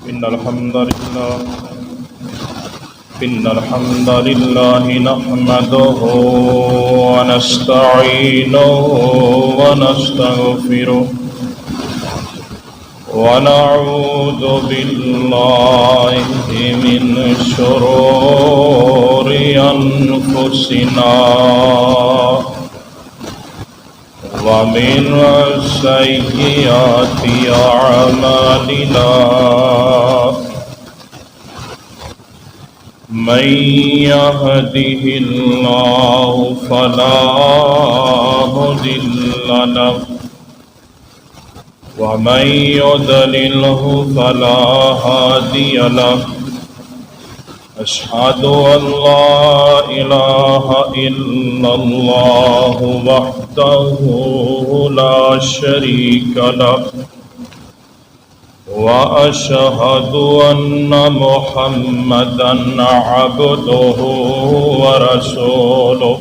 إن الحمد لله نحمده ونستعينه ونستغفره ونعوذ بالله من شرور أنفسنا ومن سيئات أعمالنا من يهده الله فلا مضل له ومن يضلله فلا هادي له أشهد أن لا إله إلا الله وحده لا شريك له وأشهد أن محمدا عبده ورسوله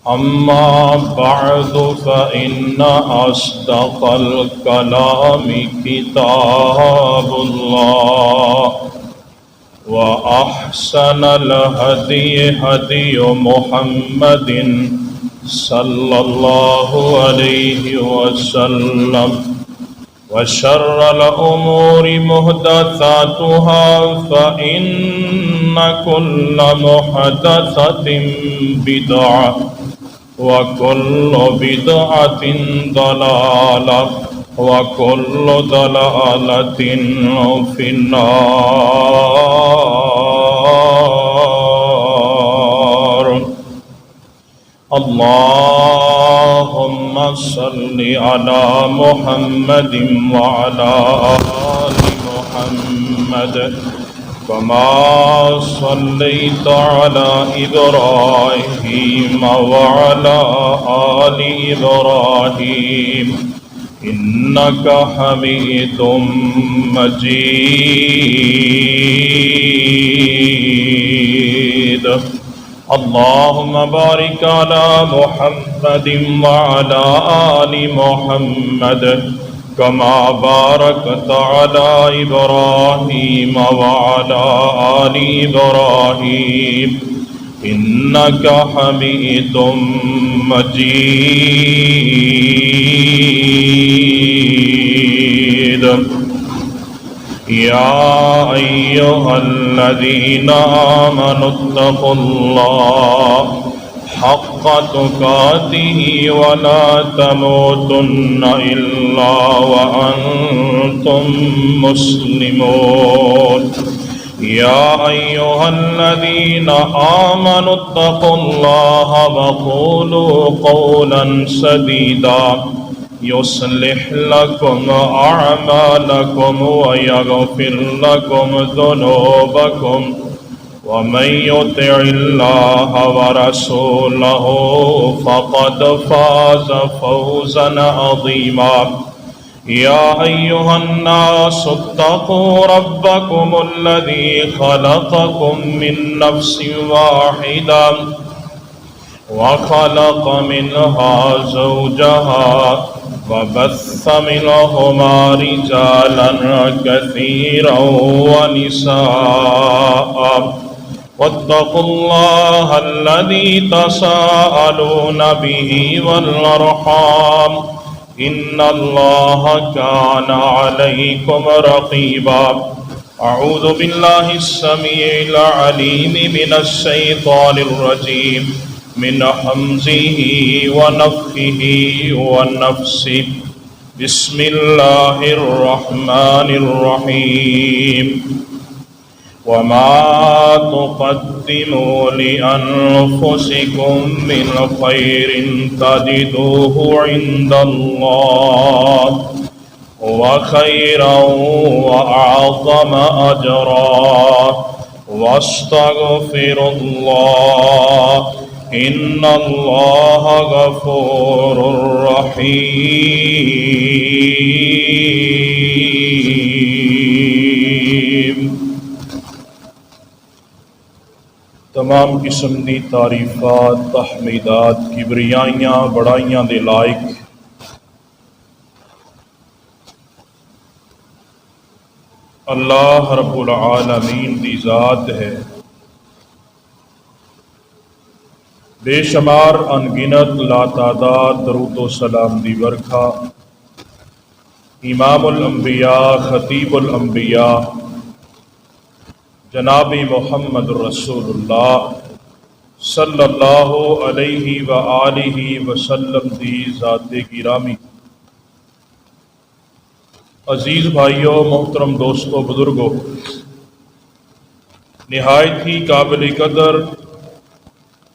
أما بعد فإن أصدق الكلام كتاب الله وأحسن الهدي هدي محمد صلى الله عليه وسلم وشر الأمور محدثاتها فإن كل محدثة بدعة وكل بدعة ضلالة وكل ضلالة في النار. اللهم صل على محمد وعلى آل محمد كما صليت على إبراهيم وعلى آل إبراهيم إنك حميد مجيد. اللهم بارك على محمد وعلى آل محمد كما باركت على إبراهيم وعلى آل إبراهيم إنك حميد مجيد. يا أيها الذين آمنوا اتقوا الله حق تقاته ولا تموتن إلا وأنتم مسلمون. يا أيها الذين آمنوا اتقوا الله وقولوا قولا سديدا يصلح لكم أعمالكم ويغفر لكم ذنوبكم ومن يطع الله ورسوله فقد فاز فوزا عظيما. يا أيها الناس اتقوا ربكم الذي خلقكم من نفس واحدة وخلق منها زوجها وبث منهما رجالا كثيرا ونساء واتقوا الله الذي تساءلون به والأرحام إن الله كان عليكم رقيبا. أعوذ بالله السميع العليم من الشيطان الرجيم من همزه ونفخه ونفسه. بسم الله الرحمن الرحيم. وما تقدموا لأنفسكم من خير تجدوه عند الله هو خيرا وأعظم أجرا واستغفر الله إن الله غفور رحيم. تمام قسم دی تعریفات، تحمیدات، کبریائیاں، بڑائیاں دے لائق اللہ رب العالمین دی ذات ہے، بے شمار انگنت لاتعداد درود و سلام دی برکھا امام الانبیاء خطیب الانبیاء جناب محمد رسول اللہ صلی اللہ علیہ وآلہ وسلم دی ذات گرامی۔ عزیز بھائیوں، محترم دوستوں، بزرگوں، نہایت ہی قابل قدر،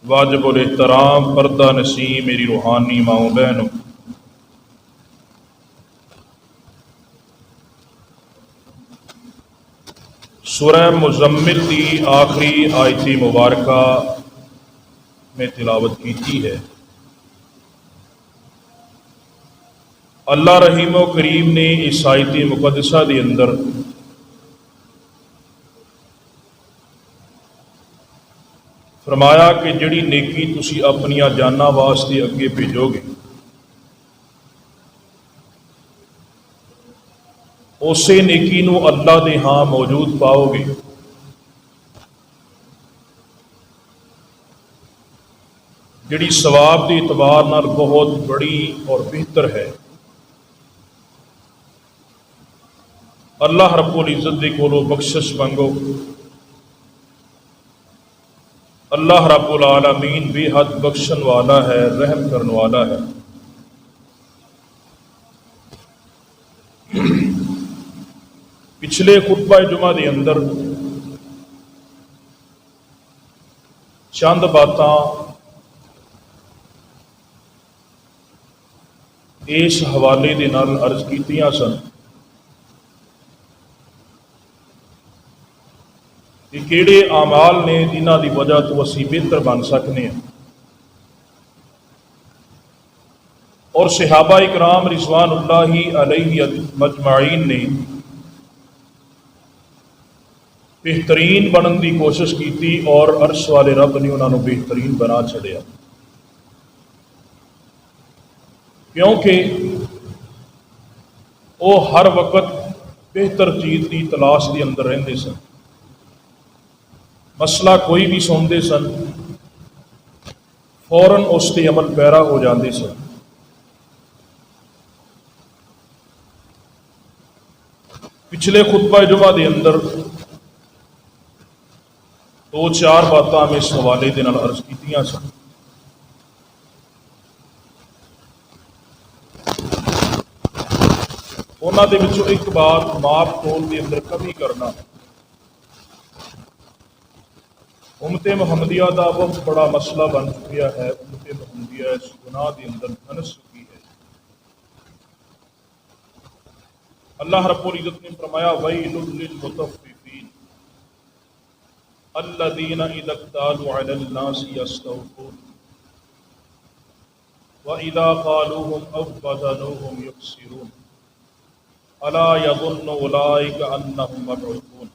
واجب الاحترام، پردہ نشین میری روحانی ماؤں بہنوں، سورہ مزمل کی آخری آیت مبارکہ میں تلاوت کی ہے۔ اللہ رحیم و کریم نے اس آیت مقدسہ دے اندر فرمایا کہ جڑی نیکی تسی اپنی جاناں واسطے اگے بھیجو گے، اسے نیکی نو اللہ دے ہاں موجود پاؤ گے۔ جڑی ثواب کے اعتبار نال بہت بڑی اور بہتر ہے۔ اللہ رب العزت دے کولوں بخشش منگو۔ اللہ رب العالمین بے حد بخشن والا ہے، رحم کرن والا ہے۔ پچھلے خطبہ جمعہ دے اندر چند باتاں اس حوالے دے نال عرض کیتیاں سن کہ کیڑے اعمال نے جنہاں دی وجہ تو اسی بہتر بن سکنے ہیں، اور صحابہ اکرام رضوان اللہ علیہ مجمعین نے بہترین بنن دی کوشش کی اور عرش والے رب نے انہوں نے بہترین بنا چھڑیا، کیونکہ وہ ہر وقت بہتر چیز کی تلاش کے اندر رہندے سن۔ مسئلہ کوئی بھی سنتے سن، فوراً اس تے عمل پیرا ہو جاندے سن۔ پچھلے خطبہ جمعہ دے اندر دو چار باتاں میں اس حوالے دے نال عرض کیتیاں سن۔ انہاں دے وچوں ایک بات ماپ تول دے اندر کمی کرنا امت محمدیہ دا بہت بڑا مسئلہ بن چکیا ہے۔ امت محمدیہ اس گناہ دے اندر دھنس چکی ہے۔ اللہ رب العزت نے فرمایا وَيْلٌ لِّلْمُطَفِّفِينَ الَّذِينَ إِذَا اكْتَالُوا عَلَى النَّاسِ يَسْتَوْفُونَ وَإِذَا قَالُوهُمْ أَوْ وَّزَنُوهُمْ يُخْسِرُونَ أَلَا يَظُنُّ أُولَٰئِكَ أَنَّهُم مَّبْعُوثُونَ۔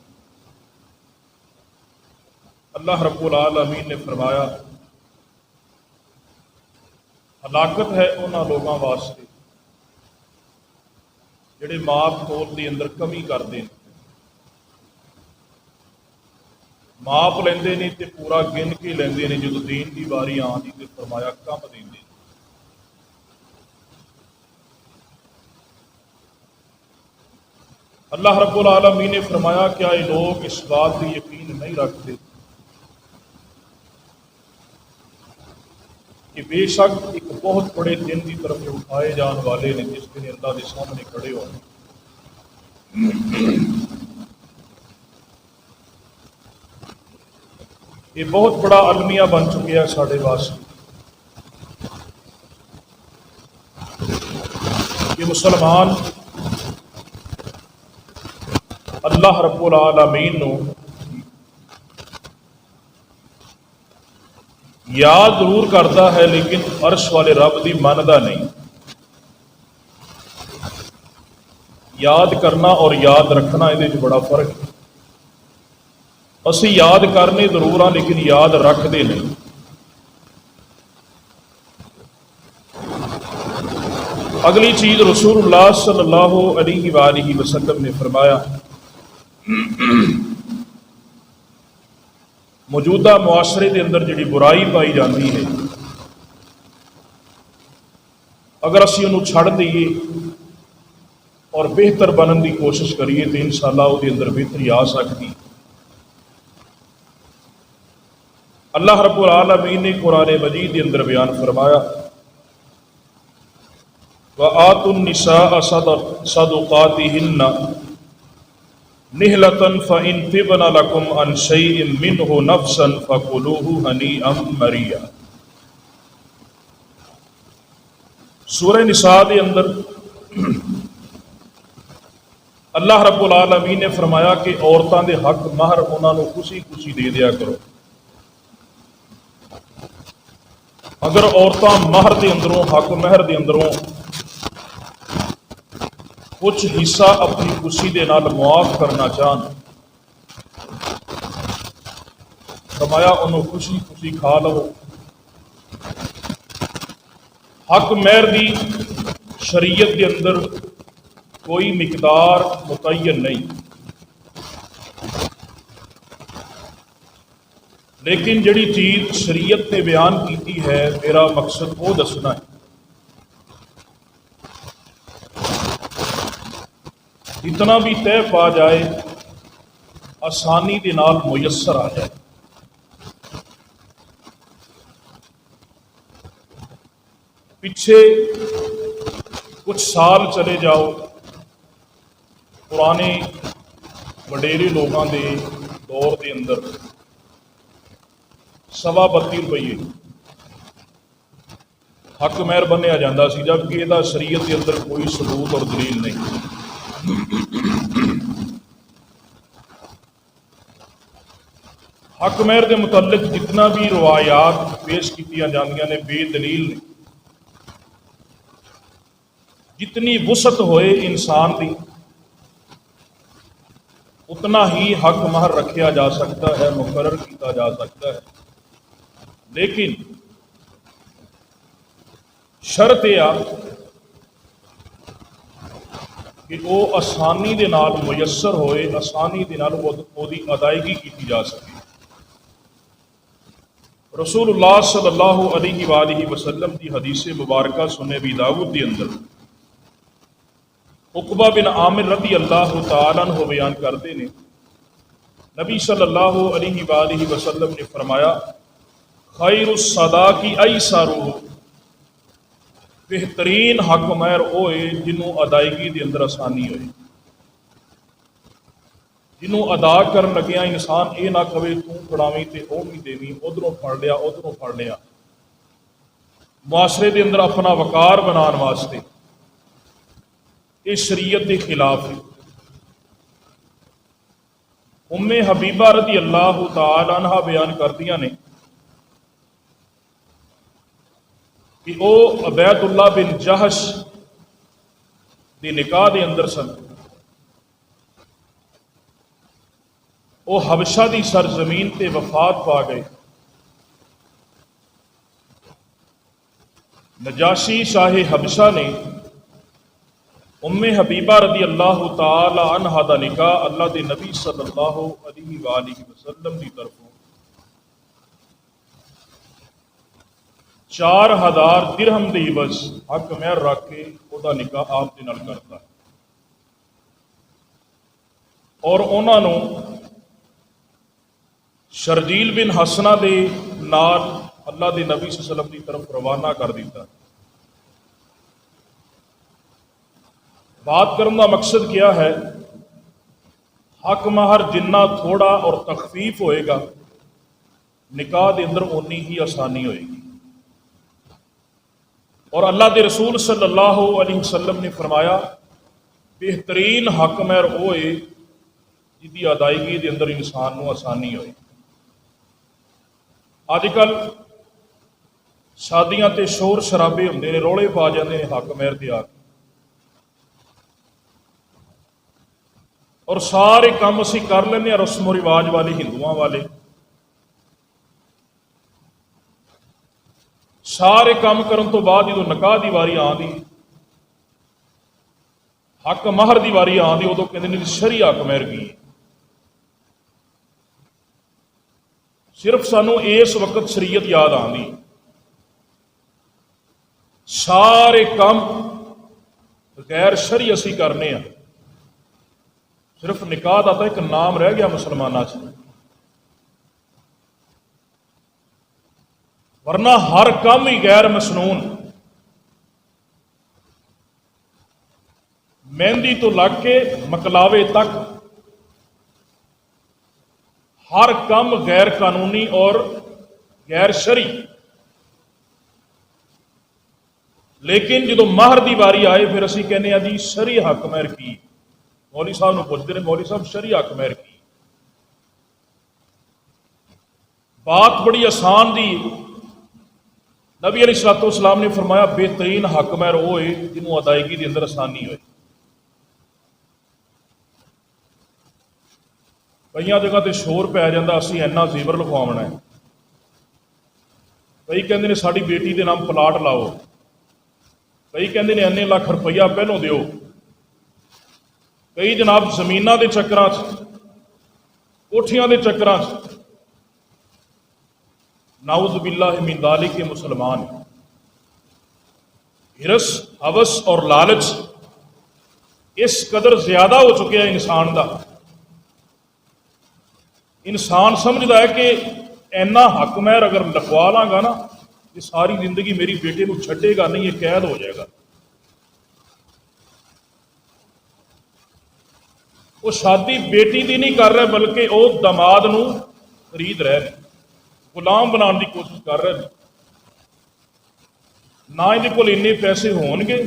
اللہ رب العالمین نے فرمایا ہلاکت ہے انہاں لوگاں واسطے جڑے ماپ تول دے اندر کمی کرتے ہیں، ماپ لیندے نے تے پورا گن کے لیندے نے، جدوں دین دی باری آندی تے فرمایا کم دیندے۔ اللہ رب العالمین نے فرمایا کیا یہ لوگ اس بات پہ یقین نہیں رکھتے کہ بے شک ایک بہت بڑے دن کی طرف اٹھائے جان والے نے جس دن اللہ کے سامنے کھڑے ہونے۔ یہ بہت بڑا المیہ بن چکے ہیں ساڑھے واسطے کہ مسلمان اللہ رب العالمین نو یاد ضرور کرتا ہے لیکن عرش والے رب دی مندا نہیں۔ یاد کرنا اور یاد رکھنا یہ بڑا فرق ہے۔ اسی یاد کرنے ضرور ہاں لیکن یاد رکھتے نہیں۔ اگلی چیز رسول اللہ صلی اللہ علیہ وآلہ وسلم نے فرمایا موجودہ معاشرے کے اندر جڑی برائی پائی جاتی ہے، اگر اسی انہوں چھڑ دئیے اور بہتر بننے کی کوشش کریے تو انشاءاللہ وہ اندر بہتری آ سکتی۔ اللہ رب العالمین نے قرآن مجید کے اندر بیان فرمایا وَآتُوا النِّسَاءَ صَدُقَاتِهِنَّ نِحْلَةً فَإِن طِبْنَ لَكُمْ عَنْ شَيْءٍ مِّنْهُ نَفْسًا فَكُلُوهُ هَنِيئًا مَرِيئًا۔ سورہ نساء کے اندر اللہ رب العالمین نے فرمایا کہ عورتوں کے حق مہر انہوں نے خوشی خوشی دے دیا کرو۔ اگر عورتاں مہر دے اندروں حق مہر دے اندروں کچھ حصہ اپنی خوشی دے نال معاف کرنا چاہن، فرمایا انہوں خوشی خوشی کھا لو۔ حق مہر دی شریعت کے اندر کوئی مقدار متعین نہیں، لیکن جڑی چیز شریعت نے بیان کیتی ہے میرا مقصد وہ دسنا ہے، جتنا بھی طے پا جائے آسانی دے نال میسر آ جائے۔ پیچھے کچھ سال چلے جاؤ، پرانے وڈیرے لوگوں کے دور کے اندر 32 روپیے حق مہر بنیا جاتا سی، جبکہ یہ شریعت کے اندر کوئی ثبوت اور دلیل نہیں۔ حق مہر کے متعلق جتنا بھی روایات پیش کی جاندیاں نے بے دلیل نے۔ جتنی وسعت ہوئے انسان کی اتنا ہی حق مہر رکھا جا سکتا ہے، مقرر کیا جا سکتا ہے، لیکن شرط یہ کہ وہ آسانی دے نال میسر ہوئے، آسانی دے نال وہ دی ادائیگی کی جا سکے۔ رسول اللہ صلی اللہ علیہ وآلہ وسلم کی حدیث مبارکہ سنن ابی داؤد کے اندر عقبہ بن عامر رضی اللہ تعالیٰ عنہ بیان کرتے ہیں، نبی صلی اللہ علیہ وآلہ وسلم نے فرمایا خیر الصداق ایسرہ، بہترین حق مہر ہوئے جنہوں ادائیگی دے اندر آسانی ہوئے، جنہوں ادا کرن لگیا انسان یہ نہ کہے تو پڑھاویں تے او نہیں دینی، ادھروں پڑھ لیا ادھروں پڑھ لیا، معاشرے دے اندر اپنا وقار بنان واسطے یہ شریعت کے خلاف ہے۔ ام حبیبہ رضی اللہ تعالی عنہ بیان کردیاں نے کہ او عبید اللہ بن جہش دی نکاح دے اندر سن، وہ حبشہ دی سرزمین تے وفات پا گئے۔ نجاشی شاہ حبشہ نے ام حبیبہ رضی اللہ تعالی عنہ دا نکاح اللہ دے نبی صلی اللہ علیہ وآلہ وسلم دی طرفوں 4000 درہم دی عوض حق مہر رکھ کے او دا نکاح آپ دے نال کرتا ہے، اور انہاں نو شرجیل بن حسنہ دے نال اللہ دے نبی صلی اللہ علیہ وسلم دی طرف روانہ کر دیتا۔ بات کرنے کا مقصد کیا ہے؟ حق مہر جنہ تھوڑا اور تخفیف ہوئے گا نکاح دے اندر اتنی ہی آسانی ہوئے گی، اور اللہ دے رسول صلی اللہ علیہ وسلم نے فرمایا بہترین حق مہر ہوئے جدی ادائیگی دے اندر انسان کو آسانی ہوئے۔ اج کل شادیاں تے شور شرابے ہوندے نے، روڑے پا جاندے نے حق مہر دے آ کے، اور سارے کام اسی کر لینے ہیں رسم و رواج والے ہندوؤں والے، سارے کام کرن تو بعد جدوں نکاح دی واری آندی، حق مہر دی واری آندی، ادو کہندے نے شرعی حق مہر کی، صرف سانو اس وقت شریعت یاد آندی، سارے کام غیر شرعی اسی کرنے ہیں، صرف نکاح دا تو ایک نام رہ گیا مسلمانوں سے، ورنہ ہر کام ہی غیر مسنون، مہندی تو لگ کے مکلاوے تک ہر کام غیر قانونی اور غیر شرعی۔ لیکن جدو مہر دی باری آئے پھر اسی کہنے جی شرعی حق مہر کی، مولوی صاحب نو پوچھتے ہیں مولوی صاحب شرعی حق مہر کی؟ بات بڑی آسان دی، نبی علیہ الصلوۃ والسلام نے فرمایا بہترین حق مہر وہ ہے جنہوں ادائیگی دے اندر آسانی ہوئے۔ کئی جگہ تے شور پی جاتا اسی اینا زیور لکھواونا ہے، کئی کہندے نے ساری بیٹی دے نام پلاٹ لاؤ، کئی کہندے نے اینے لاکھ روپیہ پہلوں دیو، کئی جناب زمیناں دے چکراں کوٹھیاں دے چکراں نعوذ باللہ من ذالک کے مسلمان۔ ہرس، ہوس اور لالچ اس قدر زیادہ ہو چکے ہیں انسان دا، انسان سمجھتا ہے کہ اینا حق مہر اگر لکھوا لاں گا نا یہ ساری زندگی میری بیٹے کو چھڈے گا نہیں، یہ قید ہو جائے گا۔ وہ شادی بیٹی دی نہیں کر رہے بلکہ وہ دماد نو خرید رہے ہیں، غلام بنانے کی کوشش کر رہے ہیں۔ نہ یہ کول اینے پیسے ہون گے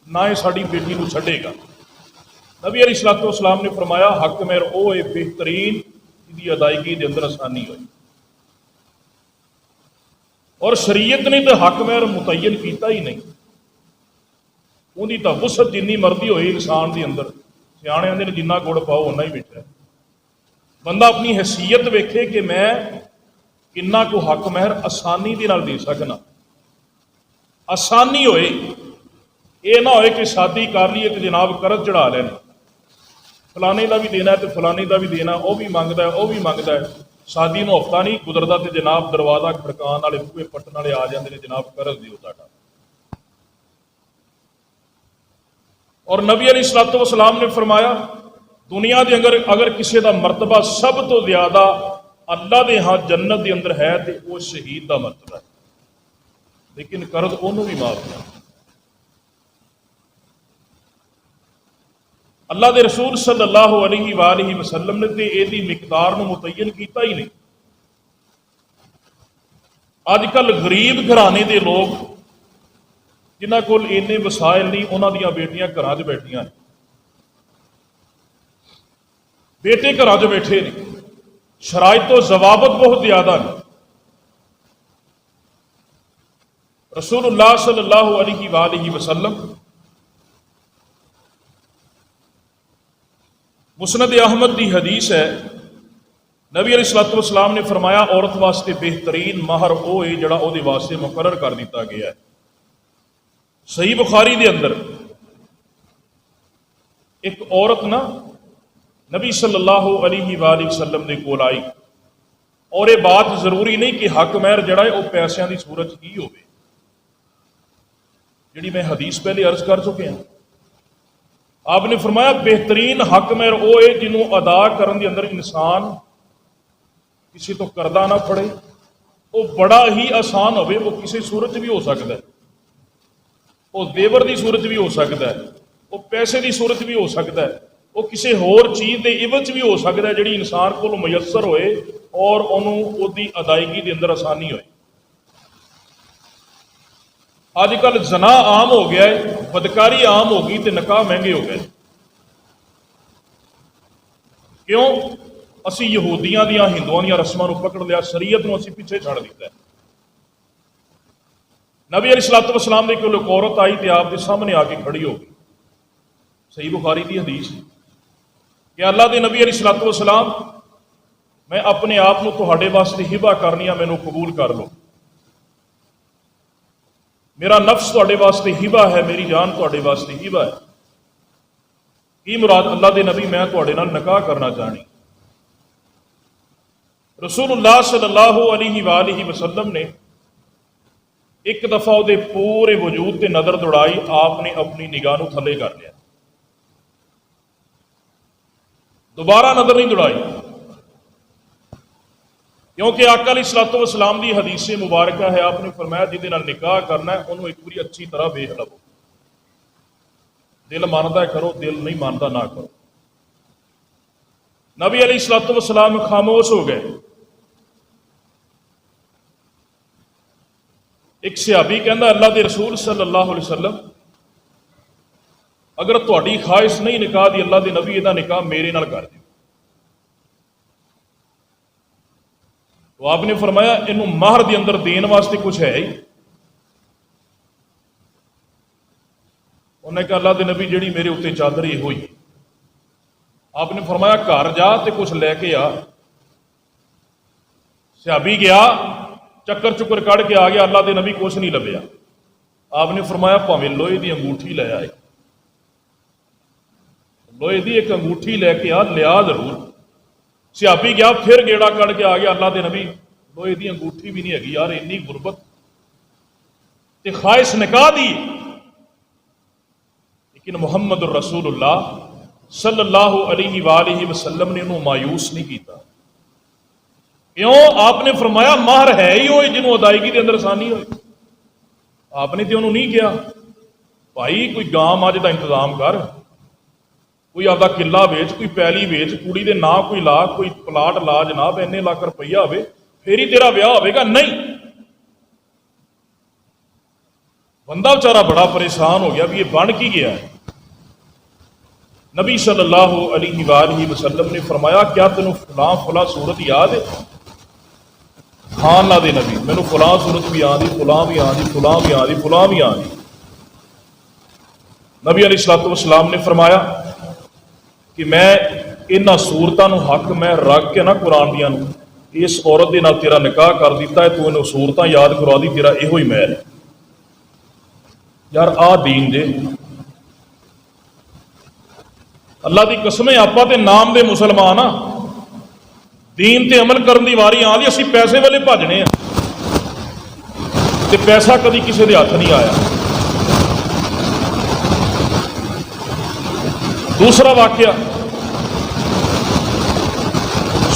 نہ یہ ساری بیٹی کو چھڈے گا۔ نبی علیہ الصلوۃ والسلام نے فرمایا حق مہر وہ ہے بہترین جی ادائیگی دے اندر آسانی ہوئی، اور شریعت نے تو حق مہر متعین کیتا ہی نہیں، انہی تو وسعت جنی مرضی ہوئی انسان دے اندر، سیانے آندے نے جنہ گڑ پاؤ اُنہ ہی بیٹھا ہے۔ بندہ اپنی حیثیت ویکھے کہ میں کنا کو حق مہر آسانی دے نال دے سکنا، آسانی ہوئے، یہ نہ ہوئے کہ شادی کر لیے تو جناب قرض چڑھا لینا، فلانے دا بھی دینا ہے تو فلانے دا بھی دینا، وہ بھی منگتا ہے وہ بھی منگتا ہے، شادی نو ہفتہ نہیں گزرتا تو جناب دروازہ کھڑکان والے بوہے پٹن والے آ جاتے ہیں جناب قرض دیو ساڈا۔ اور نبی علیہ الصلوۃ والسلام نے فرمایا دنیا دے اگر کسی دا مرتبہ سب تو زیادہ اللہ دے ہاں جنت دے اندر ہے تو وہ شہید دا مرتبہ ہے، لیکن قرض انہوں بھی معاف کیا۔ اللہ دے رسول صلی اللہ علیہ وآلہ وسلم نے تے ایدی مقدار نو متعین کیتا ہی نہیں۔ اج کل غریب گھرانے دے لوگ جنہ کول اینے وسائل نہیں، انہاں دیاں بیٹیاں گھراں وچ بیٹھیاں نے، بیٹے گھراں وچ بیٹھے نے، شرائط و ضوابط بہت زیادہ نے۔ رسول اللہ صلی اللہ علیہ وآلہ وسلم مسند احمد دی حدیث ہے، نبی علیہ الصلوۃ والسلام نے فرمایا عورت واسطے بہترین مہر وہ ہے جڑا وہ واسطے مقرر کر دیتا گیا ہے۔ صحیح بخاری دے اندر ایک عورت نا نبی صلی اللہ علیہ وآلہ وسلم دے کول آئی، اور یہ بات ضروری نہیں کہ حق مہر جڑا ہے وہ پیسیاں دی صورت ہی ہوئے، جڑی میں حدیث پہلے عرض کر چکے ہیں۔ آپ نے فرمایا بہترین حق مہر وہ ہے جنہوں ادا کرن دے اندر انسان کسی تو کردہ نہ پڑے، وہ بڑا ہی آسان ہوئے، وہ کسی صورت بھی ہو سکتا ہے، وہ دیور دی صورت بھی ہو سکتا ہے، وہ پیسے دی صورت بھی ہو سکتا ہے، وہ کسی ہور چیز دے عوض بھی ہو سکتا ہے جڑی انسان کو میسر ہوئے اور انہوں وہ دی ادائیگی دے اندر آسانی ہوئے۔ آج کل زنا عام ہو گیا ہے، بدکاری عام ہو گئی، تے نکاح مہنگے ہو گئے۔ کیوں؟ اسی یہودیاں دیاں ہندوؤں دیاں رسماں نو پکڑ لیا، شریعت نو اسی پیچھے چھڑ دیتا ہے۔ نبی علیہ الصلوۃ والسلام نے کول ایک عورت آئی تے آپ کے سامنے آ کے کھڑی ہو گئی، صحیح بخاری دی حدیث کہ اللہ دے نبی علیہ الصلوۃ والسلام میں اپنے آپ نو تہاڈے واسطے ہبہ کرنی، مینو قبول کر لو، میرا نفس تہاڈے واسطے ہبہ ہے، میری جان تہاڈے واسطے ہبہ ہے۔ کی مراد؟ اللہ دے نبی میں تہاڈے نال نکاح کرنا چاہنی۔ رسول اللہ صلی اللہ علیہ وآلہ وسلم نے ایک دفعہ وہ پورے وجود تے نظر دوڑائی، آپ نے اپنی نگاہ نو تھلے کر لیا، دوبارہ نظر نہیں دوڑائی، کیونکہ آقا علیہ الصلوۃ والسلام دی حدیث مبارکہ ہے، آپ نے فرمایا جہدے نال نکاح کرنا ہے انہوں ایک باری اچھی طرح ویکھ لو، دل مانتا ہے کرو، دل نہیں مانتا نہ کرو۔ نبی علیہ الصلوۃ والسلام خاموش ہو گئے۔ ایک صحابی کہندا اللہ دے رسول صلی اللہ علیہ وسلم اگر تہاڈی خواہش نہیں نکاح دی، اللہ دے نبی یہ نکاح میرے نال کر دیو۔ تو آپ نے فرمایا انہوں مہر دے اندر دین واسطے کچھ ہے ہی؟ انہوں نے کہا اللہ دے نبی جیڑی میرے اتنے چادر یہ ہوئی۔ آپ نے فرمایا گھر جا تے کچھ لے کے آ۔ صحابی گیا، چکر چکر کڑ کے آ گیا، اللہ دے نبی کچھ نہیں لبیا۔ آپ نے فرمایا پاویں لوہے دی انگوٹھی لے آئے، لوہے دی ایک انگوٹھی لے کے آ، لیا ضرور۔ صحابی گیا، پھر گیڑا کڑ کے آ گیا، اللہ دے نبی لوہے دی انگوٹھی بھی نہیں ہے یار، اتنی غربت تے خواہش نکاح دی۔ لیکن محمد الرسول اللہ صلی اللہ علیہ وآلہ وسلم نے انہوں مایوس نہیں کیتا۔ کیوں؟ آپ نے فرمایا مہر ہے ہی ہوئی جنہوں ادائیگی دے اندر آسانی ہوئی۔ آپ نے تو انہوں نہیں کیا بھائی کوئی گاں مجھ دا انتظام کر، کوئی آدھا قلعہ ویچ، کوئی پیلی ویچ، کڑی دے نا کوئی لا، کوئی پلاٹ لا جناب، اینے لاکھ روپیہ ہوئے پھر ہی تیرا بیاہ ہوئے گا۔ نہیں، بندہ بیچارہ بڑا پریشان ہو گیا بھی یہ بن کی گیا ہے۔ نبی صلی اللہ علیہ وآلہ وسلم نے فرمایا کیا تینوں فلاں فلاں صورت یاد ہے؟ ہاں اللہ دے نبی مینوں فلاں صورت بھی آندی، فلاں بھی آندی، فلاں بھی آندی، فلاں بھی آندی۔ نبی علیہ الصلوۃ والسلام نے فرمایا کہ میں انہاں صورتاں نو حق میں رکھ کے نہ قرآن دیاں نو اس عورت دے نال تیرا نکاح کر دیتا ہے، تو انہوں صورتاں یاد کروا دی، تیرا یہو ہی محل ہے۔ یار آ دین جے، اللہ دی قسم ہے آپا تے نام دے مسلمان ہاں، دین تے عمل کرن دی واری آ دی، اسی پیسے والے بھجنے ہیں تے پیسہ کدی کسی دے ہاتھ نہیں آیا۔ دوسرا واقعہ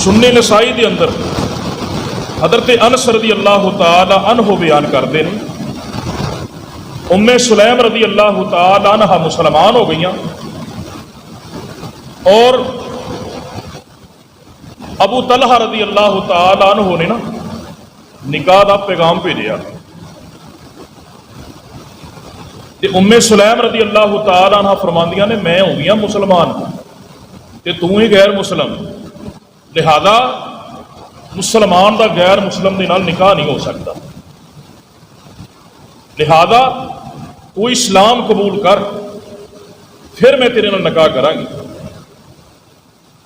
سنن نسائی دے اندر حضرت انس رضی اللہ تعالی عنہ بیان کرتے ہیں، ام سلیم رضی اللہ تعالی عنہ مسلمان ہو گئیاں اور ابو طلحہ رضی اللہ تعالی عنہ نے نا نکاح دا پیغام بھیجا تے ام سلیم رضی اللہ تعالی عنہ فرماندیاں نے میں ہو گیا مسلمان تے تو ہی غیر مسلم، لہذا مسلمان دا غیر مسلم دے نال نکاح نہیں ہو سکتا، لہذا تو اسلام قبول کر پھر میں تیرے نال نکاح کراں گی۔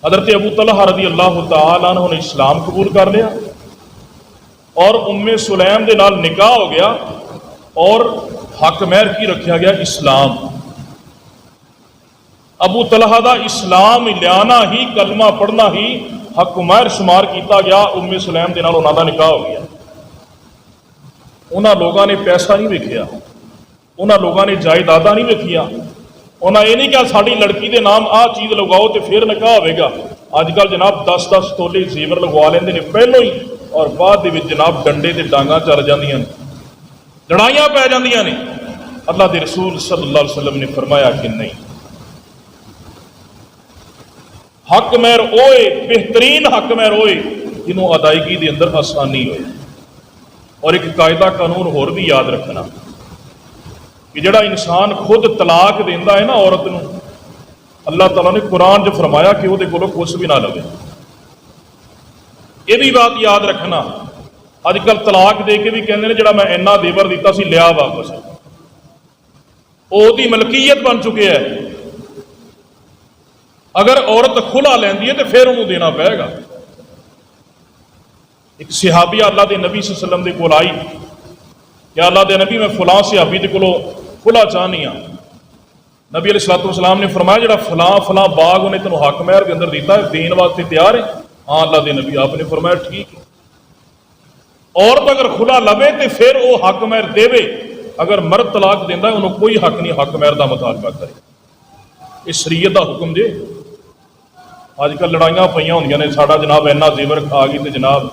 حضرت ابو طلحہ رضی اللہ تعالی عنہ نے اسلام قبول کر لیا اور ام سلیم دے نال نکاح ہو گیا اور حق مہر کی رکھا گیا اسلام۔ ابو طلحہ دا اسلام لیانا ہی، کلمہ پڑھنا ہی حق مہر شمار کیتا گیا، ام سلیم دے نال انہاں دا نکاح ہو گیا۔ انہاں لوگاں نے پیسہ نہیں ویکھیا، انہاں لوگاں نے جائیداداں نہیں ویکھیا، انہاں یہ نہیں کہا ساڑی لڑکی دے نام آ چیز لگاؤ تو پھر نکاح ہوئے گا۔ آج کل جناب 10-10 تولے زیور لگوا لیندے نے پہلو ہی، اور بعد دے وچ جناب ڈنڈے تے ڈانگاں چل جاندیاں نے، لڑائیاں پہ جاندیاں نے۔ اللہ دے رسول صلی اللہ علیہ وسلم نے فرمایا کہ نہیں، حق مہر ہوئے، بہترین حق مہر ہوئے جنہوں ادائیگی دے اندر آسانی ہوئے۔ اور ایک قاعدہ قانون اور بھی یاد رکھنا کہ جڑا انسان خود طلاق دیندا ہے نا عورت نو، اللہ تعالیٰ نے قرآن جو فرمایا کہ وہ دے کولوں کچھ بھی نہ لگے۔ یہ بھی بات یاد رکھنا، اج کل طلاق دے کے بھی کہندے نے جڑا میں اینا دیور دیتا سی لیا واپس، وہ دی ملکیت بن چکے ہے۔ اگر عورت کھلا لیندی ہے تو پھر انہوں دینا پائے گا۔ ایک صحابیہ اللہ دے نبی صلی اللہ علیہ وسلم دے کول آئی کہ اللہ دے نبی میں فلاں صحابی دے کولوں کھلا چاہنی ہاں۔ نبی علیہ الصلوۃ والسلام نے فرمایا جڑا فلاں فلاں باغ انہیں تینوں حق مہر کے اندر دیتا ہے دین واسطے تیار ہے؟ ہاں اللہ دے نبی آپ نے فرمایا ٹھیک ہے، عورت اگر کھلا لبے تو پھر وہ حق مہر دے، اگر مرد طلاق دینا انہوں کوئی حق نہیں حق مہر کا مطالبہ کرے، اس شریعت کا حکم جے۔ اج کل لڑائیاں پہ ہوں نے، ساڈا جناب اینا زیور کھا گئی تو جناب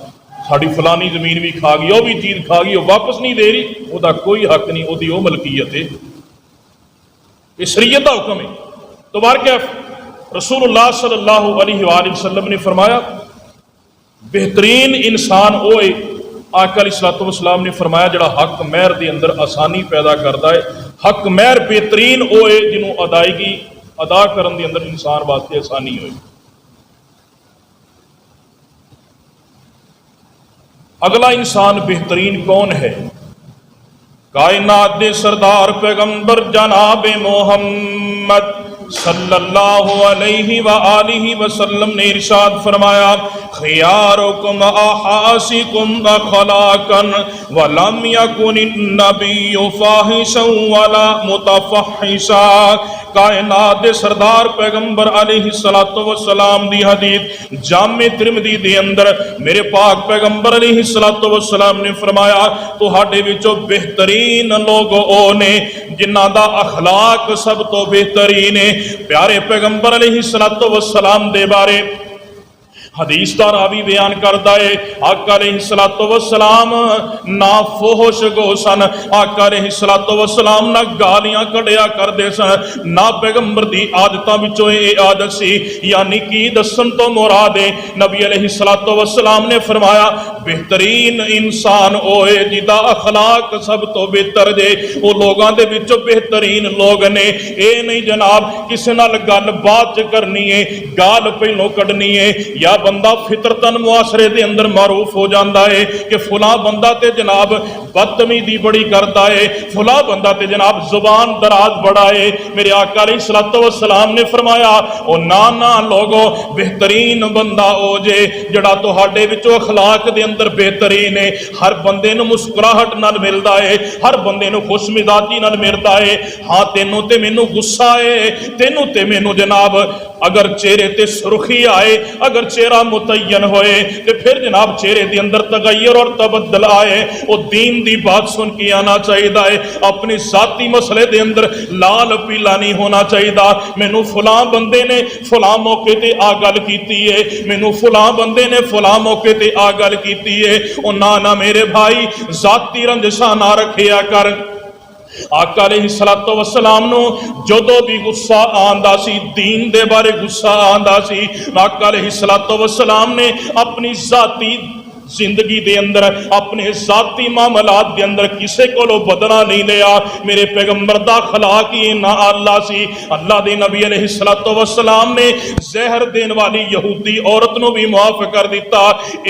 ساری فلانی زمین بھی کھا گئی، وہ بھی چیز کھا گئی، وہ واپس نہیں دے رہی، وہ کوئی حق نہیں، وہ ملکیت ہے، یہ شریعت کا حکم ہے۔ تو بہرکیف رسول اللہ صلی اللہ علیہ وآلہ وسلم نے فرمایا بہترین انسان ہوئے، آقا علیہ الصلوۃ والسلام نے فرمایا جڑا حق مہر دے اندر آسانی پیدا کرتا ہے، حق مہر بہترین ہوئے جنہوں ادائیگی ادا کرن دے اندر انسان واسطے آسانی ہوئے۔ اگلا انسان بہترین کون ہے؟ کائنات دے سردار پیغمبر جناب محمد صلی اللہ علیہ وآلہ وسلم نے ارشاد فرمایا خیارکم احاسکم اخلاقا ولم یکن النبی فاحشا ولا متفحشا۔ کائنات دے سردار پیغمبر علیہ السلام دی حدیث جامع ترمذی دے اندر میرے پاک پیغمبر علیہ السلام نے فرمایا تہاڈے وچوں بہترین لوگ او نے جنہاں دا اخلاق سب تو بہترین ہے۔ پیارے پیغمبر علیہ السلام دے بارے حدیث دا راوی بیان کردا ہے آقا علیہ السلام نہ فحش گو سن، آقا علیہ السلام نہ گالیاں کڈیا کردے سن، نہ پیغمبر دی عادتاں وچوں اے عادت سی، یعنی کی دسن تو مراد ہے نبی علیہ السلام نے فرمایا بہترین انسان ہوئے جدا اخلاق سب تو بہتر جے، وہ لوگاں دے وچوں بہترین لوگ نے۔ اے نہیں جناب کسے نال گل بات کرنی ہے، گال پہلوں کڈنی ہے، یا بندہ فطرتاً معاشرے دے اندر معروف ہو جاندہ ہے کہ فلاں بندہ تے جناب بدتمیزی بڑی کرتا ہے، فلاں بندہ تے جناب زبان دراز بڑا ہے۔ میرے آقا علیہ السلام نے فرمایا او نانا لوگو بہترین بندہ او جے جڑا تہاڈے وچوں اخلاق دے اندر بہترین ہے، ہر بندے نو مسکراہٹ نال ملدا ہے، ہر بندے نو خوش مزاجی نال ملدا ہے۔ ہاں تینوں تے مینوں غصہ ہے، تینوں تے مینوں جناب اگر چہرے تے سرخی آئے، اگر چہرہ متعین ہوئے تو پھر جناب چہرے دی اندر تغیر اور تبدل آئے، وہ دین دی بات سن کے آنا چاہیے، اپنی ذاتی مسئلے دے اندر لال پیلا نہیں ہونا چاہیے۔ مینوں فلاں بندے نے فلاں موقع تے آ گل کیتی ہے، مینوں فلاں بندے نے فلاں موقع تے آ گل کیتی ہے، او نہ میرے بھائی ذاتی رنجشاں نہ رکھیا کر۔ آقا علیہ السلام نو جدو بھی غصہ آندا سی دین دے بارے غصہ آندا سی، آقا علیہ السلام نے اپنی ذاتی زندگی دے اندر اپنے ذاتی معاملات دے اندر کسے کو بدلا نہیں لیا۔ میرے پیغمبر دا خلاق ہی نہ اللہ سی، اللہ دے نبی علیہ السلام نے زہر دین والی یہودی عورت نو بھی معاف کر دیتا،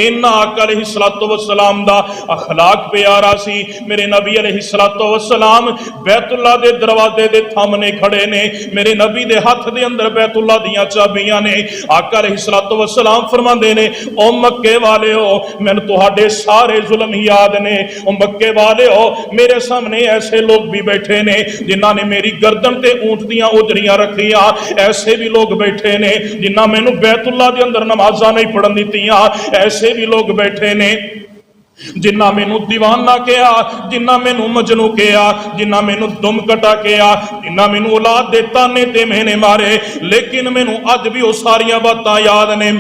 اینا آقا علیہ السلام دا اخلاق پیارا سی۔ میرے نبی علیہ السلام بیت اللہ دے دروازے دے تھامنے کھڑے نے، میرے نبی دے ہاتھ دے اندر بیت اللہ دیاں چابیاں نے، آقا علیہ السلام فرماندے نے او مکے والے ہو میں تہاڈے سارے ظلم یاد نے، او مکے والے ہو میرے سامنے ایسے لوگ بھی بیٹھے نے جنہاں نے میری گردن تے اونٹ دیاں اجریاں رکھیاں، ایسے بھی لوگ بیٹھے نے جنہاں میں بیت اللہ دے اندر نمازاں نہیں پڑھن دتیاں، ایسے بھی لوگ بیٹھے نے جنہ مینوں دیوانہ کیا، جنہ مینوں مجنوں کیا، جنہ مینوں دم کٹا کیا، جنہ مینوں اولاد دے تانے تے مہینے مارے، لیکن مینوں اج بھی وہ ساریاں باتاں یاد نے۔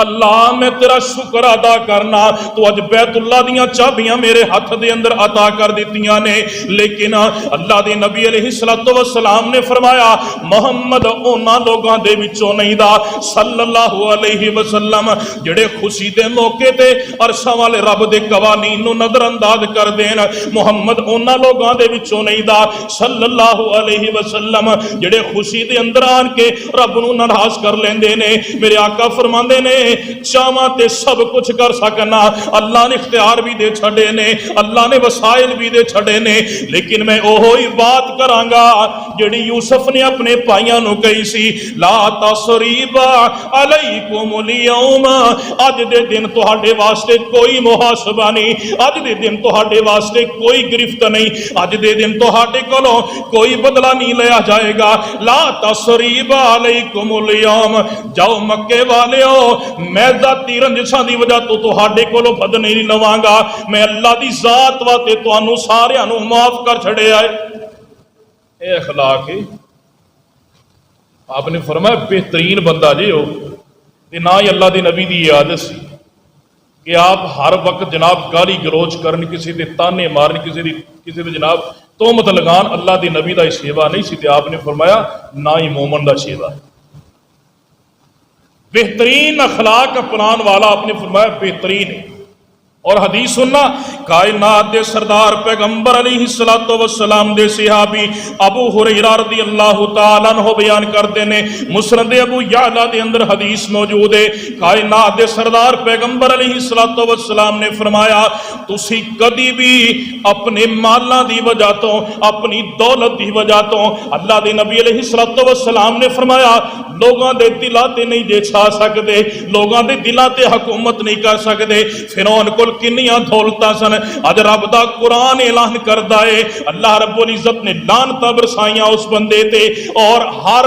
اللہ میں تیرا شکر ادا کرنا تو اج بیت اللہ دیاں چابیاں میرے ہاتھ دے اندر عطا کر دیتیاں نے، لیکن اللہ دے نبی علیہ السلام نے فرمایا محمد اونا لوگاں دے وچوں نہیں دا صلی اللہ علیہ وسلم جڑے خوشی دے موقع تے عرشاں والے رب دے قوانین نو نظر انداز کر دین، محمد اونا لوگاں دے وچوں نہیں دا صلی اللہ علیہ وسلم جڑے خوشی دے اندر آن کے رب نو ناراض کر لیندے نے۔ میرے آقا فرماندے نے چاواں تے سب کچھ کر سکنا، اللہ نے اختیار بھی دے چھڑے نے، اللہ نے وسائل بھی دے چھڑے نے، لیکن میں اوہی بات کرانگا جڑی یوسف نے اپنے پائیاں نو کہی سی لا تصریب علیکم اليوم، اج دے دن تہاڈے واسطے کوئی محاسبہ نہیں، اج دے دن تہاڈے واسطے کوئی گرفت نہیں، اج دے دن تہاڈے کولوں کوئی بدلہ نہیں لیا جائے گا۔ لا تصریب علیکم اليوم، جاؤ مکے والے ہو میں ذاتی رنجشاں دی وجہ تو تہاڈے کولوں بدلے نہیں لواں گا، میں اللہ دی ذات واسطے تانوں ساریاں نوں معاف کر چھڑیا ہے۔ اے اخلاق ہے۔ آپ نے فرمایا بہترین بندہ جی ہو، تے نہ ہی اللہ دے نبی دی عادت سی کہ آپ ہر وقت جناب گالی گلوچ کرن، کسی دے تانے مارن، کسی دے جناب تہمت لگان، اللہ دے نبی دا شیوا نہیں سی۔ تے آپ نے فرمایا نہ ہی مومن دا شیوا ہے۔ بہترین اخلاق اپنان والا آپ نے فرمایا بہترین ہے۔ اور حدیث سننا، کائنات دے سردار پیغمبر علیہ السلام دے صحابی ابو ہریرہ رضی اللہ تعالیٰ عنہ بیان کرتے ہیں، مسند ابو یعلا دے اندر حدیث موجود ہے، کائنات دے سردار پیغمبر علیہ السلام نے فرمایا تسی کدی بھی اپنے مالاں دی وجہ تو، اپنی دولت دی وجہ تو، اللہ دے نبی علیہ السلام نے فرمایا لوگاں دے دلاں تے نہیں دے چھا سکدے، لوگاں دے دلاں تے حکومت نہیں کر سکدے۔ فرعون کول کنیاں دولتاں سن، اج رب دا قرآن اعلان کردا ہے اللہ رب العزت نے لعنتاں برسائیاں اس بندے تے، اور ہر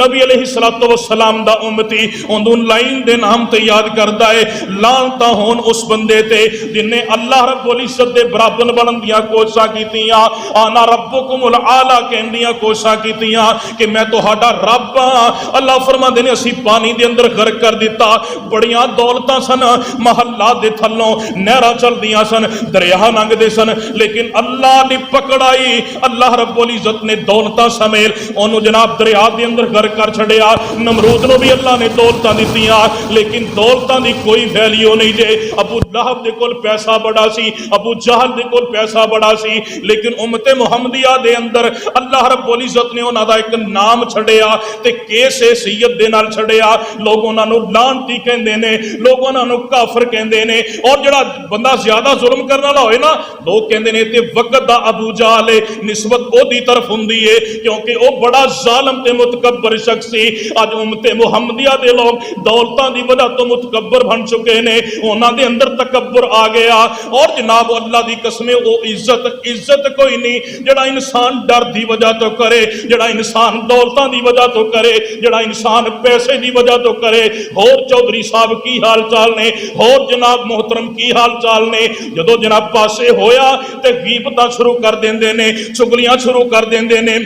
نبی علیہ السلام دا امتی اندوں لائن دے نام تے یاد کردا ہے لعنتاں ہون اس بندے تے جن نے اللہ رب العزت دے برابر بنن دیاں کوششاں کیتیاں، انا ربکم الاعلی کہن دیاں کوششاں کیتیاں کہ میں تہاڈا رب ہاں۔ اللہ فرماندے نے اسی پانی دے اندر غرق کر دیتا، بڑیاں دولتاں سن، محلات دے تھلوں نہراں چل دیاں سن، دریا لنگ دے سن، لیکن اللہ نے پکڑائی، اللہ رب العزت نے دولتاں سمیل انہوں جناب دریا دے اندر غرق کر چھڑیا۔ نمرود نو بھی اللہ نے دولتاں دتیاں، لیکن دولتاں دی کوئی ویلیو نہیں جے۔ ابو لہب دے کول پیسہ بڑا سی، ابو جہل دے کول پیسہ بڑا سی، لیکن امت محمدیہ دے اندر اللہ رب العزت نے انہاں دا ایک نام چھڑیا تے کیس حیثیت دے نال چھڑیا۔ لوگ انہاں نو لعنتی کہندے نے، لوگ انہاں نو کافر کہندے نے، اور جڑا بندہ زیادہ ظلم کرنے والا ہوئے نا لوگ کہندے نے تے وقت دا ابو جہل ہے، نسبت او دی طرف ہوندی ہے کیونکہ او بڑا ظالم تے متکبر شخص سی۔ اج امت محمدیہ دے لوگ دولتاں دی وجہ تو متکبر بن چکے نے، انہاں دے اندر تکبر آ گیا، اور جناب اللہ دی قسم او عزت کوئی نہیں جڑا انسان ڈر دی وجہ تو کرے، جڑا انسان دولتاں دی وجہ تو کرے، جڑا انسان پیسے دی وجہ تو کرے۔ اور چودھری صاحب کی حال چال نے، اور جناب محترم کی حال چال نے، جدو جناب پاسے ہویا تے غیبتاں شروع کر دیندے نے، چگلیاں شروع کر دیندے نے۔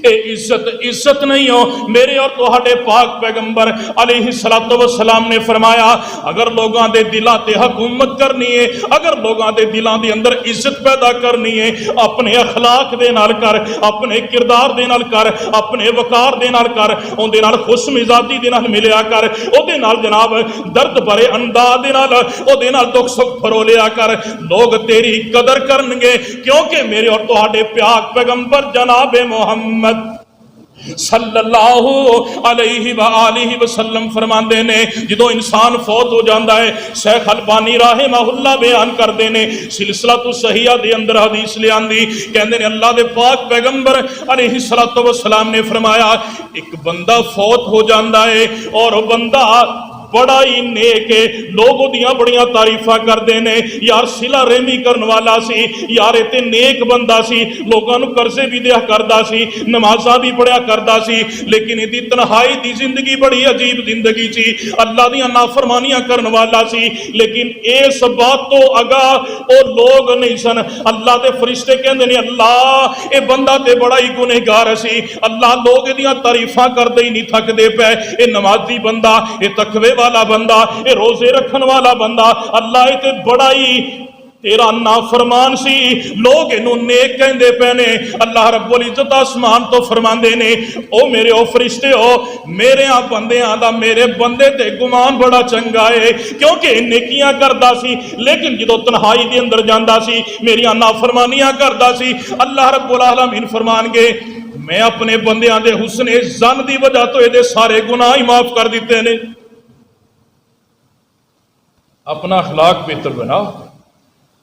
اے عزت نہیں ہو۔ میرے اور تہاڈے پاک پیغمبر علیہ السلام نے فرمایا اگر لوگاں دے دلاں تے حکومت کرنی ہے، اگر لوگاں دے دلاں دے اندر عزت پیدا کرنی ہے، اپنے اخلاق دے نال کر، اپنے کردار دے نال کر، اپنے وقار دے نال کر، اون دے نال خوش مزاجی دے نال ملیا کر، او دے نال جناب درد بھرے انداز دے نال او دے نال دکھ سکھ پرولیا کر، لوگ تیری قدر کرن گے، کیونکہ میرے اور تہاڈے پاک پیغمبر جناب محمد صلی اللہ علیہ وآلہ وسلم فرماندے نے جدو انسان فوت ہو جاندہ ہے، شیخ البانی رحمہ اللہ بیان کردے نے سلسلہ تو صحیحہ دے اندر حدیث لے آندی، کہندے نے اللہ دے پاک پیغمبر علیہ السلام نے فرمایا ایک بندہ فوت ہو جاندہ ہے اور وہ بندہ بڑا ہی نیک ہے، لوگ دیاں بڑیاں تعریفاں کردے نے، یار صلہ رحمی کرن والا سی، یار تے نیک بندہ سی، لوگاں نو قرضے بھی دیا کردا سی، نمازاں بھی پڑھیا کردا سی، لیکن دی تنہائی دی زندگی بڑی عجیب زندگی سی، اللہ دیاں نافرمانیاں کرن والا سی، لیکن اس بات تو اگا او لوگ نہیں سن۔ اللہ دے فرشتے کہندے نے اللہ اے بندہ تے بڑا ہی گنہگار سی، اللہ لوگ دیاں تعریفاں کردے ہی نہیں تھکدے پے، اے نمازی بندہ، اے تقوی والا بندہ، اے روزے رکھن والا بندہ، اللہ تے بڑا ہی تیرا نافرمان سی، لوگ انہوں نیک کہندے پینے۔ اللہ رب العزت آسمان تو فرماندے نے او میرے او فرشتے ہو میرے ہاں بندے آدھا میرے بندے تے گمان بڑا چنگا ہے کیونکہ نیکیاں کردہ سی، لیکن جدو تنہائی دے اندر جاندہ سی میریاں نافرمانیاں کردہ سی، اللہ رب العالمین فرمان گے میں اپنے بندیاں دے حسن زن دی وجہ تو یہ سارے گناہ ہی معاف کر دیتے نے۔ اپنا اخلاق بہتر بنا،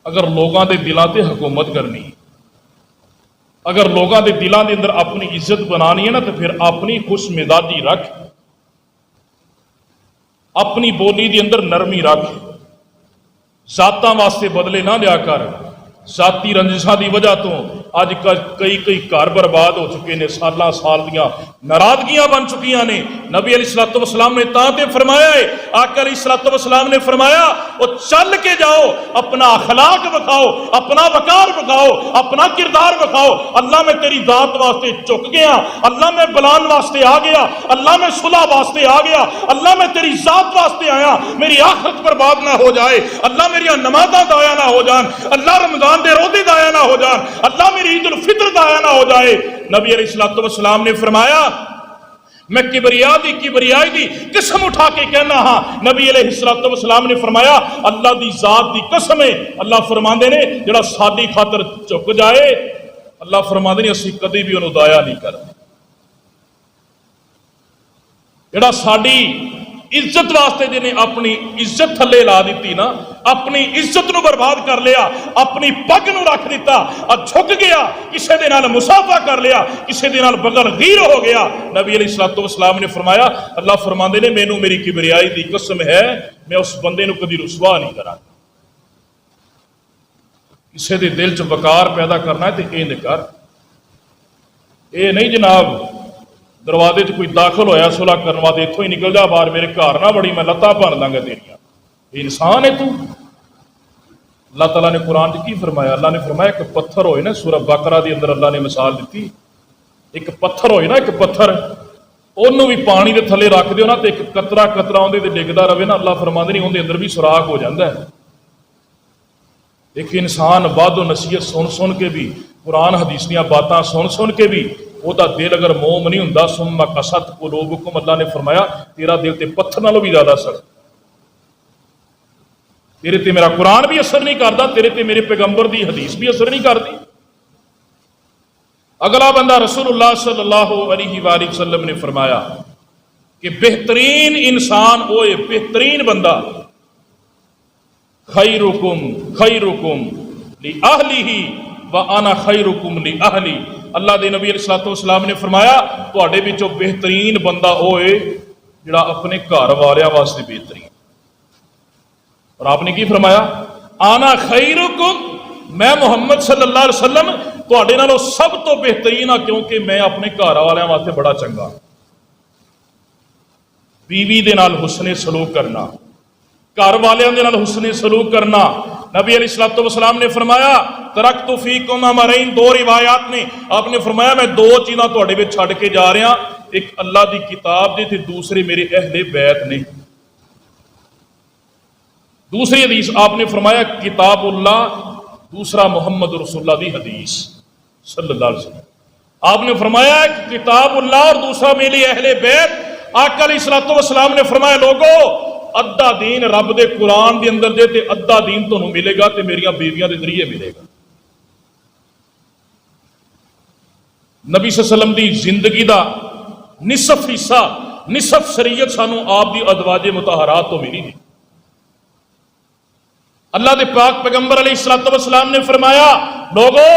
اگر لوگاں دے دلاں تے حکومت کرنی، اگر لوگاں دے دلاں دے اندر اپنی عزت بنانی ہے نا تو پھر اپنی خوش مزاجی رکھ، اپنی بولی دے اندر نرمی رکھ، ذاتاں واسطے بدلے نہ لیا کر، ذاتی رنجشاں دی وجہ تو اج کئی گھر برباد ہو چکے نے، سالاں سال دیاں ناراضگیاں بن چکیاں نے۔ نبی علیہ الصلوۃ والسلام نے تاں تے فرمایا ہے، آقا علیہ الصلوۃ والسلام نے فرمایا وہ چل کے جاؤ، اپنا اخلاق بکھاؤ، اپنا وقار بکھاؤ، اپنا کردار بکھاؤ۔ اللہ میں تیری ذات واسطے جھک گیا، اللہ میں بلان واسطے آ گیا، اللہ میں صلح واسطے آ گیا، اللہ میں تیری ذات واسطے آیا، میری آخرت برباد نہ ہو جائے، اللہ میری نمازاں ضائع نہ ہو جان، اللہ رمضان دے روزے ضائع نہ ہو جان، اللہ میری عید الفطر ضائع نہ ہو جائے۔ نبی علیہ الصلوۃ والسلام نے فرمایا میں کبریائی دی قسم اٹھا کے کہنا ہاں، نبی علیہ الصلوۃ والسلام نے فرمایا اللہ دی ذات دی قسم ہے، اللہ فرماندے نے جڑا ساڈی خاطر جھک جائے، اللہ فرماندے نے اسی کدی بھی انہوں ضائع نہیں کرتے۔ جڑا ساڈی عزت واسطے جنہیں اپنی عزت تھلے لا دیتی نا، اپنی عزت نو برباد کر لیا، اپنی پگ نو رکھ دیتا اور جھک گیا، کسے دے نال مصافحہ کر لیا، کسے دے نال بغل غیر ہو گیا، نبی علیہ الصلوۃ والسلام نے فرمایا اللہ فرماندے نے مینوں میری کبریائی دی قسم ہے میں اس بندے نو کبھی رسوا نہیں کراں۔ کسے دے دل چ وقار پیدا کرنا ہے تے ایں کر، اے نہیں جناب دروازے کوئی داخل ہویا صلح کرنے واسطے اتوں ہی نکل جا باہر، میرے گھر نہ بڑی میں لتاں بھن لاں گا تیریاں، یہ انسان ہے تو۔ اللہ تعالیٰ نے قرآن کی فرمایا، اللہ نے فرمایا ایک پتھر ہوئے نا، سورہ بقرہ دی اندر اللہ نے مثال دیتی، ایک پتھر ہوئے نا، ایک پتھر انہوں بھی پانی دے تھلے رکھ دیو نا تے ایک قطرہ قطرہ اندے تے ڈگدا رہے نا، اللہ فرماندے نہیں اندے اندر بھی سوراخ ہو جاتا ہے۔ ایک انسان وعد و نصیحت سن کے بھی، قرآن حدیث دیاں باتاں سن کے بھی وہ دا دل اگر موم نہیں ہوندا، ثم قست قلوبکم، اللہ نے فرمایا تیرا دل تے پتھر نالوں بھی زیادہ سخت، تیرے تے میرا قرآن بھی اثر نہیں کرتا، تیرے تے میرے پیغمبر دی حدیث بھی اثر نہیں کرتی۔ اگلا بندہ رسول اللہ صلی اللہ علیہ وآلہ وسلم نے فرمایا کہ بہترین انسان ہوئے، بہترین بندہ خیرکم لأہلہ وانا خیرکم لأہلی، اللہ دے نبی علیہ الصلوۃ والسلام نے فرمایا تواڈے وچوں بہترین بندہ ہوئے جڑا اپنے گھر والیاں واسطے بہترین، اور آپ نے کی فرمایا آنا خیرکم، میں محمد صلی اللہ علیہ وسلم تواڈے نالوں سب تو بہترین ہاں کیونکہ میں اپنے گھر والیاں واسطے بڑا چنگا۔ بیوی دے نال حسن سلوک کرنا، گھر والیاں دے نال حسن سلوک کرنا، نبی علیہ الصلوۃ والسلام نے فرمایا ترکت فیکم امرین، دو روایات نے آپ نے فرمایا میں دو چیزاں تواڈے وچ چھڈ کے جا رہا، ایک اللہ دی کتاب دی تے دوسرے میرے اہل بیت نے۔ دوسری حدیث آپ نے فرمایا کتاب اللہ، دوسرا محمد رسول اللہ دی حدیث صلی اللہ علیہ وسلم، آپ نے فرمایا کتاب اللہ اور دوسرا میرے اہل بیت۔ آقا علیہ الصلوۃ والسلام نے فرمایا لوگو ادھا دین رب دے قرآن دے اندر دے تے ادھا دین تانوں ملے گا تے میریاں بیویاں دے ذریعے ملے گا۔ نبی صلی اللہ علیہ وسلم دی زندگی دا نصف حصہ، نصف شریعت سانو آپ دی ازواج مطہرات تو ملی دی۔ اللہ دے پاک پیغمبر علیہ الصلوۃ والسلام نے فرمایا لوگو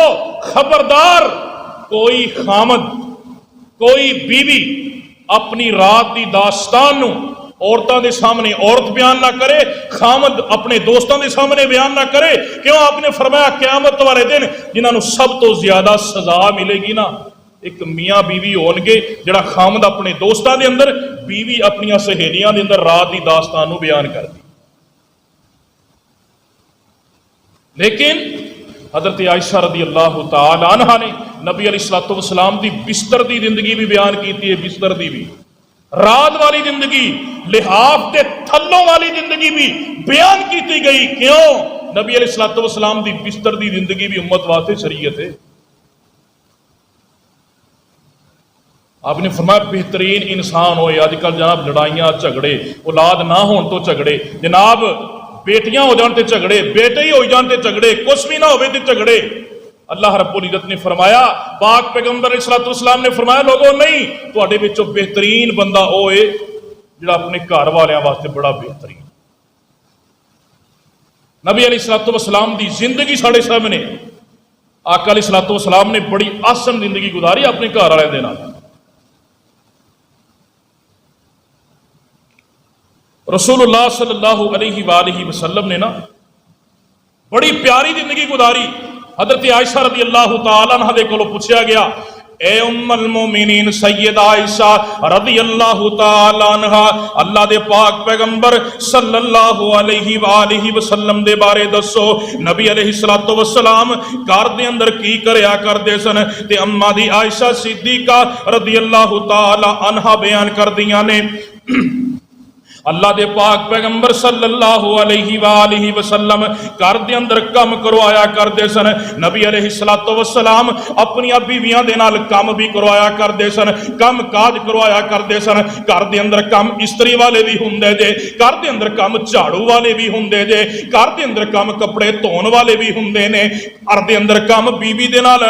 خبردار کوئی خامد، کوئی بیوی اپنی رات دی داستان نو عورتوں دے سامنے عورت بیان نہ کرے، خامد اپنے دوستوں دے سامنے بیان نہ کرے، کیوں؟ آپ نے فرمایا قیامت والے دن جنہاں نو سب تو زیادہ سزا ملے گی نا، ایک میاں بیوی ہون گے جڑا خامد اپنے دوستوں دے اندر، بیوی اپنی سہیلیاں دے اندر رات دی داستان نو بیان کر دی۔ لیکن حضرت عائشہ رضی اللہ تعالی عنہ نے نبی علیہ الصلوۃ والسلام دی بستر دی زندگی بھی بیان کیتی ہے، بستر دی بھی، رات والی زندگی، لحاف تے تھلوں والی زندگی بھی بیان کیتی گئی۔ کیوں؟ نبی علیہ الصلوۃ والسلام دی بستر دی زندگی بھی امت واسطے شریعت ہے۔ آپ نے فرمایا بہترین انسان ہوئے، آج کل جناب لڑائیاں جھگڑے، اولاد نہ ہون تو جھگڑے، جناب بیٹیاں ہو جان تے جھگڑے، بیٹے ہی ہو جان تے جھگڑے، کچھ بھی نہ ہوئے تے جھگڑے۔ اللہ رب العزت نے فرمایا، پاک پیغمبر علیہ الصلوۃ والسلام نے فرمایا لوگوں نہیں تواڈے وچوں بہترین بندہ ہوئے جڑا اپنے گھر والیاں واسطے بڑا بہترین۔ نبی علیہ الصلوۃ والسلام دی زندگی ساڈے سامنے، آقا علیہ الصلوۃ والسلام نے بڑی آسن زندگی گزاری اپنے گھر والے دے نال۔ رسول اللہ صلی اللہ علیہ وآلہ وسلم نے نا بڑی پیاری زندگی گزاری، حضرت عائشہ رضی اللہ تعالی عنہ دے کولوں پوچھا گیا اے ام المومنین سیدہ عائشہ رضی اللہ تعالی عنہ اللہ دے پاک پیغمبر صلی اللہ علیہ وآلہ وسلم دے بارے دسو نبی علیہ الصلوۃ والسلام گھر دے اندر کی کریا کردے سن تے اما دی عائشہ صدیقہ رضی اللہ تعالی عنہ بیان کردیاں نے اللہ دے پاک پیغمبر صلی اللہ علیہ وآلہ وسلم گھر دے اندر کم کروایا کردے سن نبی علیہ الصلوۃ والسلام اپنی بیویاں دے نال کم بھی کروایا کردے سن کم کاج کروایا کردے سن گھر دے اندر کم استری والے بھی ہوندے جے گھر دے اندر کم جھاڑو والے بھی ہوندے جے گھر دے اندر کم کپڑے دھون والے بھی ہوندے نے گھر دے اندر کم بیوی دے نال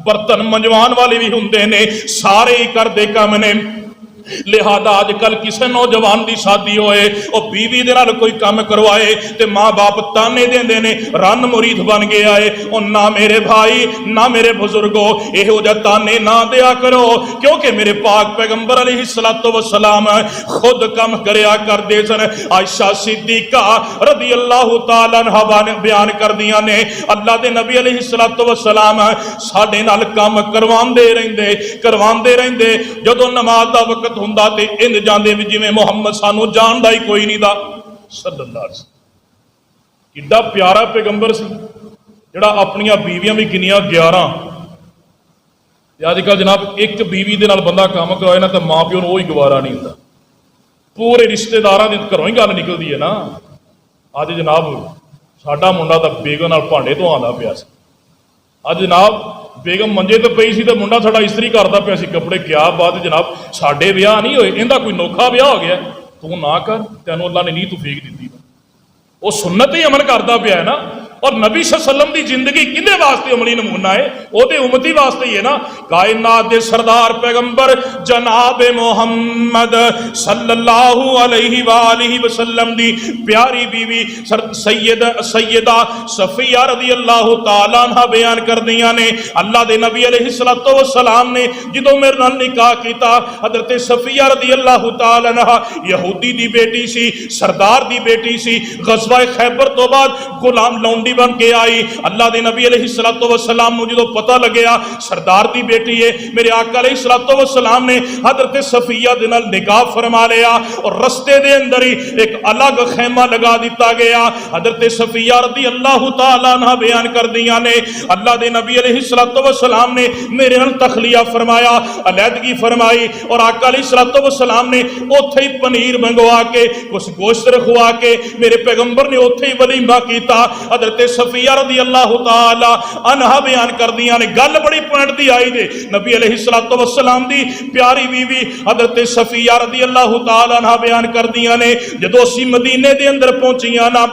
برتن منجوان والے بھی ہوندے نے سارے ہی کردے کم نے لہذا آج کل کسے نوجوان دی شادی ہوئے اور بیوی دے نال کوئی کام کروائے تے ماں باپ تانے دیندے نے رن مرید بن گیا ہے اور نہ میرے بھائی نہ میرے بزرگوں یہ ہو جا تانے نہ دیا کرو کیونکہ میرے پاک پیغمبر علیہ الصلوۃ والسلام خود کم کریا کر دے سن عائشہ صدیقہ رضی اللہ تعالی عنہ بیان کر دیا نے اللہ دے نبی علیہ الصلوۃ والسلام ساڈے نال کم کرواندے رہندے جدوں نماز دا وقت ہوندا تے انج جاندے وی جویں محمد سانو جاندا ہی کوئی نہیں دا صلی اللہ علیہ وسلم کڈا پیارا پیغمبر سی جڑا اپنیاں بیویاں بھی گنیاں 11 تے اج کل جناب ایک بیوی دے نال بندہ کام کروائے نا تے ماں پیو نوں وہی گوارا نہیں ہوندا پورے رشتہ داراں دے گھروں ہی گل نکلدی ہے نا اج جناب ساڈا منڈا تے بیگم نال بھانڈے تو آندا پیا سی اج جناب بیگم منجے تے پئی سی تے منڈا ساڈا استری کردا پیا سی کپڑے کیا بات جناب ساڈے بیاہ نہیں ہوئے ایندا کوئی نوکھا بیاہ ہو گیا تو نہ کر تینوں اللہ نے نہیں توفیق دتی وہ سنت ہی عمل کردا پیا ہے نا اور نبی صلی اللہ علیہ وسلم دی زندگی کدے واسطے عملی نمونہ ہے وہ تے امتی واسطے ہی ہے نا کائنات دے سردار پیغمبر جناب محمد صلی اللہ علیہ وآلہ وسلم دی پیاری بیوی سیدہ صفیہ رضی اللہ تعالی عنہ بیان کر دیاں نے اللہ دے نبی علیہ الصلوۃ والسلام نے جدوں میرے نال نکاح کیتا حضرت صفیہ رضی اللہ تعالی عنہ یہودی دی بیٹی سی سردار دی بیٹی سی غزوہ خیبر تو بعد غلام لونڈی بن کے آئی اللہ دے نبی علیہ الصلوۃ والسلام نو جدوں پتہ لگیا سردار دی بیٹی ہے میرے آقا علیہ الصلوۃ والسلام نے حضرت صفیہ دے نال نکاح فرما لیا اور رستے دے اندر ہی ایک الگ خیمہ لگا دیتا گیا حضرت صفیہ رضی اللہ تعالی عنہ بیان کر دیاں نے اللہ دے نبی علیہ الصلوۃ والسلام نے میرے نال تخلیہ فرمایا علیحدگی فرمائی اور آقا علیہ الصلوۃ والسلام نے اوتھے ہی پنیر منگوا کے کچھ گوشت رکھوا کے میرے پیغمبر نے اوتھے ہی ولیمہ کیتا حضرت صفیہ رضی اللہ تعالی عنہ بیان کر دیاں نے گل بڑی پوائنٹ دی آئی دے نبی علیہ الصلوۃ والسلام دی پیاری بیوی حضرت صفیہ رضی اللہ تعالی عنہ بیان کر دیاں نے جدوں اسی مدینے دے اندر پہنچیاں نا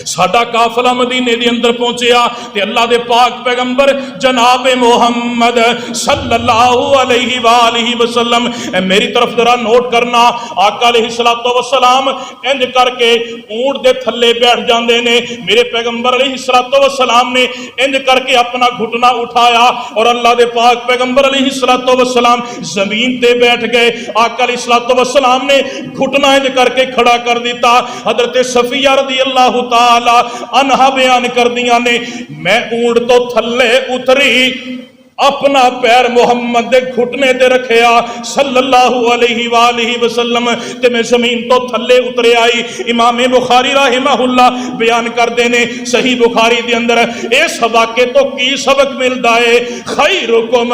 ساڈا قافلہ مدینے دے اندر پہنچیا تے اللہ دے پاک پیغمبر جناب محمد صلی اللہ علیہ وآلہ وسلم میری طرف ذرا نوٹ کرنا آقا علیہ الصلوۃ والسلام انج کر کے اونٹ دے تھلے بیٹھ جاندے نے میرے پیغمبر علیہ الصلوۃ والسلام نے انج کر کے اپنا گھٹنا اٹھایا اور اللہ دے پاک پیغمبر علیہ الصلوۃ والسلام زمین تے بیٹھ گئے آقا علیہ الصلوۃ والسلام نے گھٹنا انج کر کے کھڑا کر دیتا حضرت صفیہ رضی اللہ تعالی عنہ بیان کر دیاں نے میں اونٹ تو تھلے اتری اپنا پیر محمد دے گھٹنے تے رکھیا صلی اللہ علیہ وآلہ وسلم تے میں زمین تو تھلے اترے آئی امام بخاری رحمہ اللہ بیان کر دینے صحیح بخاری دے اندر اے سبق کے تو کی سبق ملدا ہے خیرکم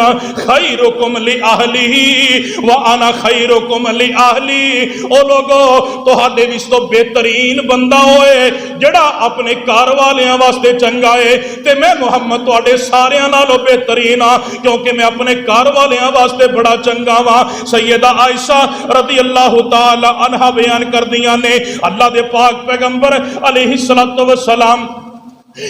لأہلہ وانا خیرکم لأہلی او لوگو تہاڈے وچ تو بہترین بندہ ہوئے جڑا اپنے گھر والیاں واسطے چنگا ہے تے میں محمد تہاڈے ساریاں نالوں بہترین کیونکہ میں اپنے گھر والیاں واسطے بڑا چنگا وا سیدہ عائشہ رضی اللہ تعالی عنہ بیان کر دیاں نے اللہ دے پاک پیغمبر علیہ الصلوۃ والسلام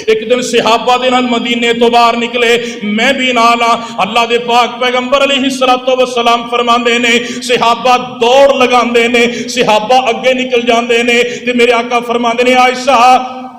ایک دن صحابہ دے نال مدینے تو باہر نکلے میں بھی نال اللہ دے پاک پیغمبر علیہ الصلوۃ والسلام فرماندے نے صحابہ دوڑ لگاندے نے صحابہ اگے نکل جاندے نے تے میرے آقا فرماندے نے عائشہ